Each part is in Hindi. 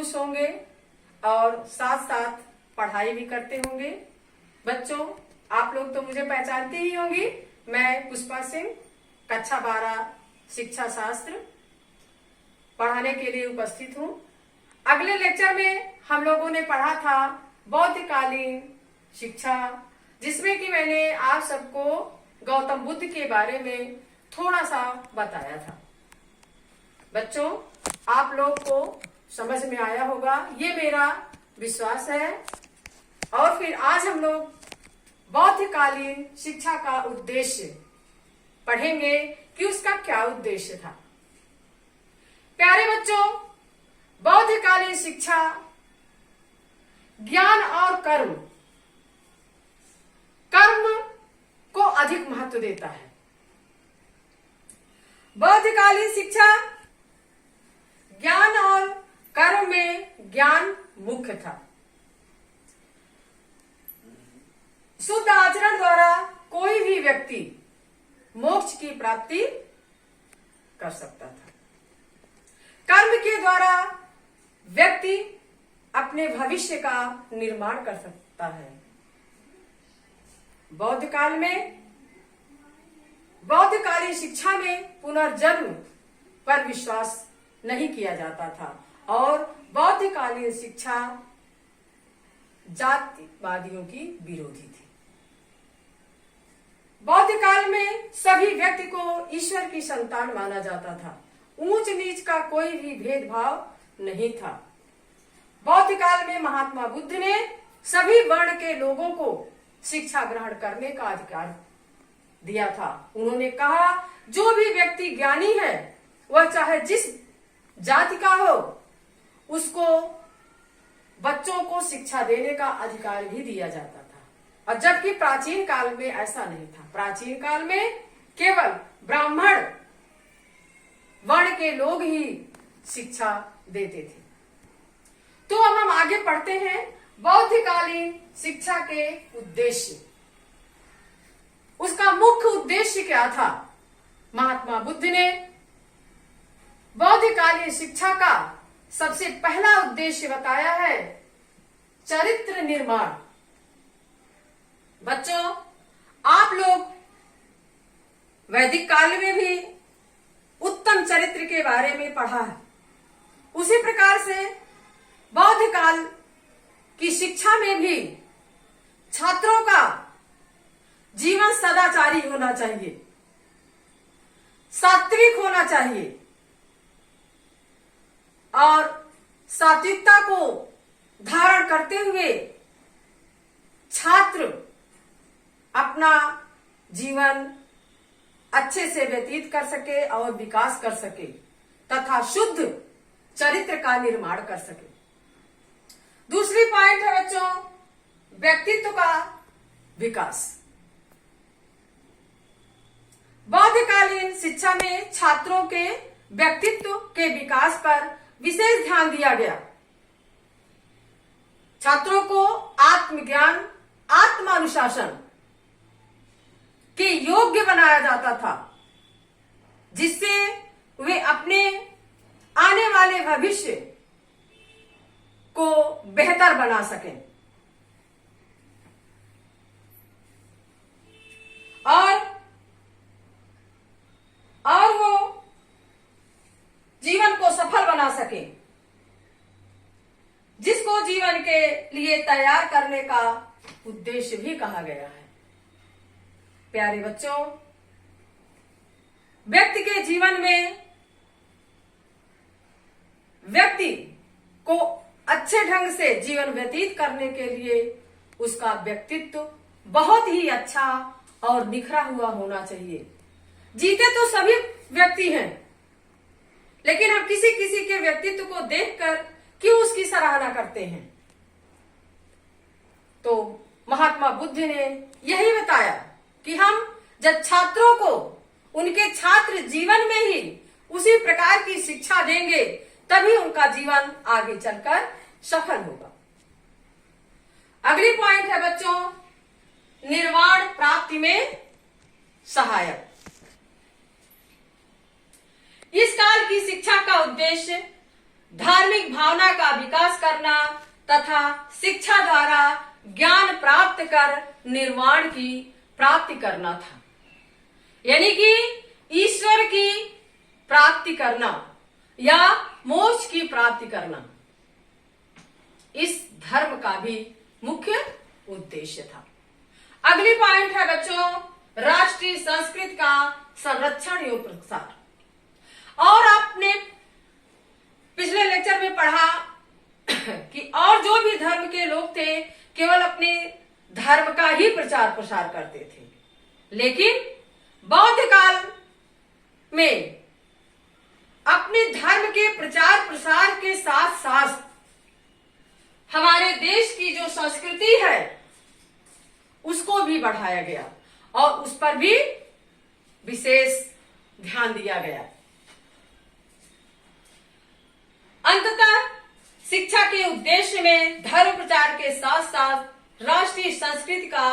खुश होंगे और साथ साथ पढ़ाई भी करते होंगे। बच्चों, आप लोग तो मुझे पहचानती ही होंगी। मैं पुष्पा सिंह कक्षा 12 शिक्षा शास्त्र पढ़ाने के लिए उपस्थित हूँ। अगले लेक्चर में हम लोगों ने पढ़ा था बौद्धकालीन शिक्षा, जिसमें कि मैंने आप सबको गौतम बुद्ध के बारे में थोड़ा सा बताया था। बच्चों, आप लोग को समझ में आया होगा, ये मेरा विश्वास है। और फिर आज हम लोग बौद्धकालीन शिक्षा का उद्देश्य पढ़ेंगे कि उसका क्या उद्देश्य था। प्यारे बच्चों, बौद्धकालीन शिक्षा ज्ञान और कर्म को अधिक महत्व देता है। बौद्धकालीन शिक्षा ज्ञान और कर्म में ज्ञान मुख्य था। शुद्ध आचरण द्वारा कोई भी व्यक्ति मोक्ष की प्राप्ति कर सकता था। कर्म के द्वारा व्यक्ति अपने भविष्य का निर्माण कर सकता है। बौद्धकालीन शिक्षा में पुनर्जन्म पर विश्वास नहीं किया जाता था और बौद्धकालीन शिक्षा जातिवादियों की विरोधी थी। बौद्ध काल में सभी व्यक्ति को ईश्वर की संतान माना जाता था। ऊंच नीच का कोई भी भेदभाव नहीं था। बौद्ध काल में महात्मा बुद्ध ने सभी वर्ण के लोगों को शिक्षा ग्रहण करने का अधिकार दिया था। उन्होंने कहा, जो भी व्यक्ति ज्ञानी है वह चाहे जिस जाति का हो, उसको बच्चों को शिक्षा देने का अधिकार भी दिया जाता था। और जबकि प्राचीन काल में ऐसा नहीं था। प्राचीन काल में केवल ब्राह्मण वर्ण के लोग ही शिक्षा देते थे। तो अब हम आगे पढ़ते हैं बौद्धकालीन शिक्षा के उद्देश्य। उसका मुख्य उद्देश्य क्या था? महात्मा बुद्ध ने बौद्धकालीन शिक्षा का सबसे पहला उद्देश्य बताया है चरित्र निर्माण। बच्चों, आप लोग वैदिक काल में भी उत्तम चरित्र के बारे में पढ़ा है। उसी प्रकार से बौद्ध काल की शिक्षा में भी छात्रों का जीवन सदाचारी होना चाहिए, सात्विक होना चाहिए और सात्विकता को धारण करते हुए छात्र अपना जीवन अच्छे से व्यतीत कर सके और विकास कर सके तथा शुद्ध चरित्र का निर्माण कर सके। दूसरी पॉइंट है बच्चों, व्यक्तित्व का विकास। बौद्धकालीन शिक्षा में छात्रों के व्यक्तित्व के विकास पर विशेष ध्यान दिया गया। छात्रों को आत्मज्ञान, आत्मानुशासन के योग्य बनाया जाता था, जिससे वे अपने आने वाले भविष्य को बेहतर बना सकें और वो जीवन को सफल बना सके, जिसको जीवन के लिए तैयार करने का उद्देश्य भी कहा गया है। प्यारे बच्चों, व्यक्ति के जीवन में व्यक्ति को अच्छे ढंग से जीवन व्यतीत करने के लिए उसका व्यक्तित्व बहुत ही अच्छा और निखरा हुआ होना चाहिए। जीते तो सभी व्यक्ति हैं, लेकिन हम किसी किसी के व्यक्तित्व को देखकर क्यों उसकी सराहना करते हैं? तो महात्मा बुद्ध ने यही बताया कि हम जब छात्रों को उनके छात्र जीवन में ही उसी प्रकार की शिक्षा देंगे, तभी उनका जीवन आगे चलकर सफल होगा। अगली पॉइंट है बच्चों, निर्वाण प्राप्ति में सहायक। इस काल की शिक्षा का उद्देश्य धार्मिक भावना का विकास करना तथा शिक्षा द्वारा ज्ञान प्राप्त कर निर्वाण की प्राप्ति करना था। यानी कि ईश्वर की प्राप्ति करना या मोक्ष की प्राप्ति करना इस धर्म का भी मुख्य उद्देश्य था। अगली पॉइंट है बच्चों, राष्ट्रीय संस्कृति का संरक्षण एवं प्रसार। और आपने पिछले लेक्चर में पढ़ा कि और जो भी धर्म के लोग थे केवल अपने धर्म का ही प्रचार प्रसार करते थे, लेकिन बौद्ध काल में अपने धर्म के प्रचार प्रसार के साथ साथ हमारे देश की जो संस्कृति है उसको भी बढ़ाया गया और उस पर भी विशेष ध्यान दिया गया। अंततः शिक्षा के उद्देश्य में धर्म प्रचार के साथ साथ राष्ट्रीय संस्कृति का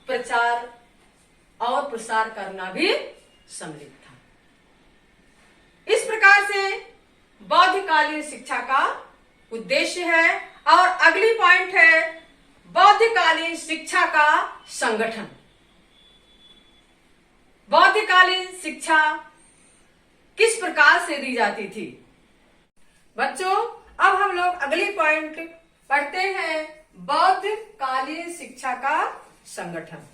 प्रचार और प्रसार करना भी सम्मिलित था। इस प्रकार से बौद्धकालीन शिक्षा का उद्देश्य है। और अगली पॉइंट है बौद्धकालीन शिक्षा का संगठन। बौद्धकालीन शिक्षा किस प्रकार से दी जाती थी? बच्चों, अब हम लोग अगली पॉइंट पढ़ते हैं, बौद्धकालीन शिक्षा का संगठन।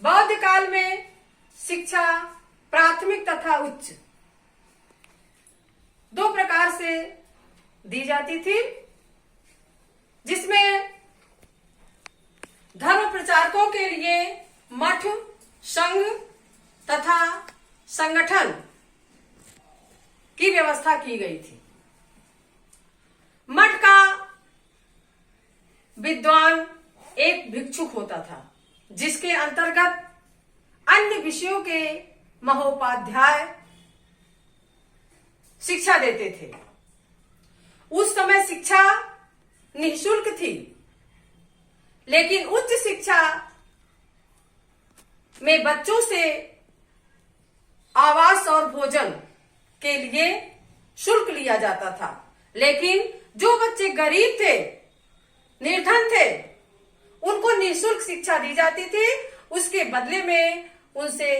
बौद्ध काल में शिक्षा प्राथमिक तथा उच्च दो प्रकार से दी जाती थी, जिसमें धर्म प्रचारकों के लिए मठ, संघ तथा संगठन की व्यवस्था की गई थी। मठ का विद्वान एक भिक्षुक होता था, जिसके अंतर्गत अन्य विषयों के महोपाध्याय शिक्षा देते थे। उस समय शिक्षा निःशुल्क थी, लेकिन उच्च शिक्षा में बच्चों से आवास और भोजन के लिए शुल्क लिया जाता था। लेकिन जो बच्चे गरीब थे, निर्धन थे, उनको निःशुल्क शिक्षा दी जाती थी। उसके बदले में उनसे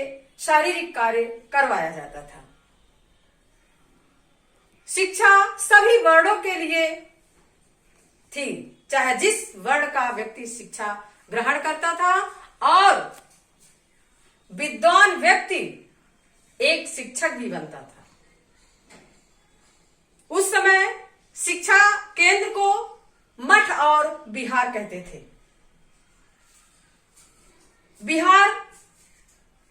शारीरिक कार्य करवाया जाता था। शिक्षा सभी वर्णों के लिए थी, चाहे जिस वर्ण का व्यक्ति शिक्षा ग्रहण करता था, और विद्वान व्यक्ति एक शिक्षक भी बनता था। उस समय शिक्षा केंद्र को मठ और विहार कहते थे। विहार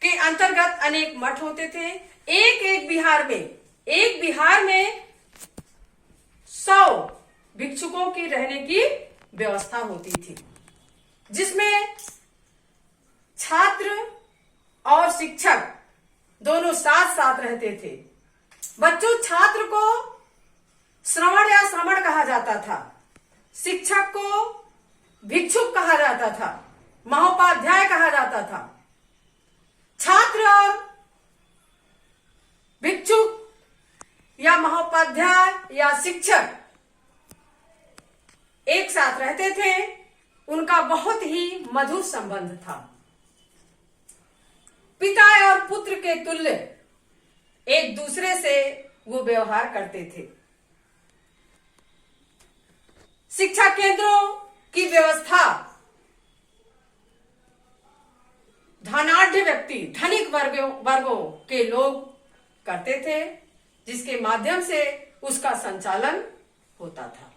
के अंतर्गत अनेक मठ होते थे। एक विहार में 100 भिक्षुकों की रहने की व्यवस्था होती थी, जिसमें छात्र और शिक्षक दोनों साथ साथ रहते थे। बच्चों, छात्र को श्रवण या श्रमण कहा जाता था, शिक्षक को भिक्षुक कहा जाता था, महोपाध्याय कहा जाता था। छात्र और भिक्षुक या महोपाध्याय या शिक्षक एक साथ रहते थे। उनका बहुत ही मधुर संबंध था। पिता और पुत्र के तुल्य एक दूसरे से वो व्यवहार करते थे। शिक्षा केंद्रों की व्यवस्था धनाढ्य व्यक्ति, धनिक वर्गों के लोग करते थे, जिसके माध्यम से उसका संचालन होता था।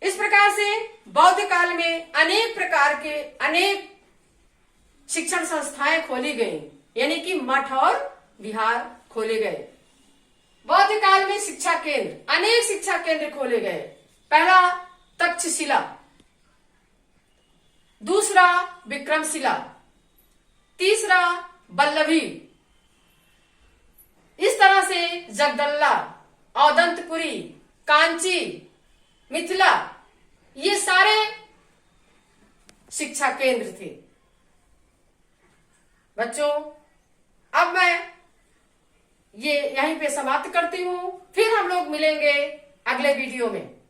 इस प्रकार से बौद्ध काल में अनेक प्रकार के अनेक शिक्षण संस्थाएं खोली गई, यानी कि मठ और विहार खोले गए। बौद्ध काल में शिक्षा केंद्र, अनेक शिक्षा केंद्र खोले गए। पहला तक्षशिला, दूसरा विक्रमशिला, तीसरा बल्लभी, इस तरह से जगदल्ला, औदंतपुरी, कांची, मिथिला, ये सारे शिक्षा केंद्र थे। बच्चों, अब मैं ये यहीं पे समाप्त करती हूँ। फिर हम लोग मिलेंगे अगले वीडियो में।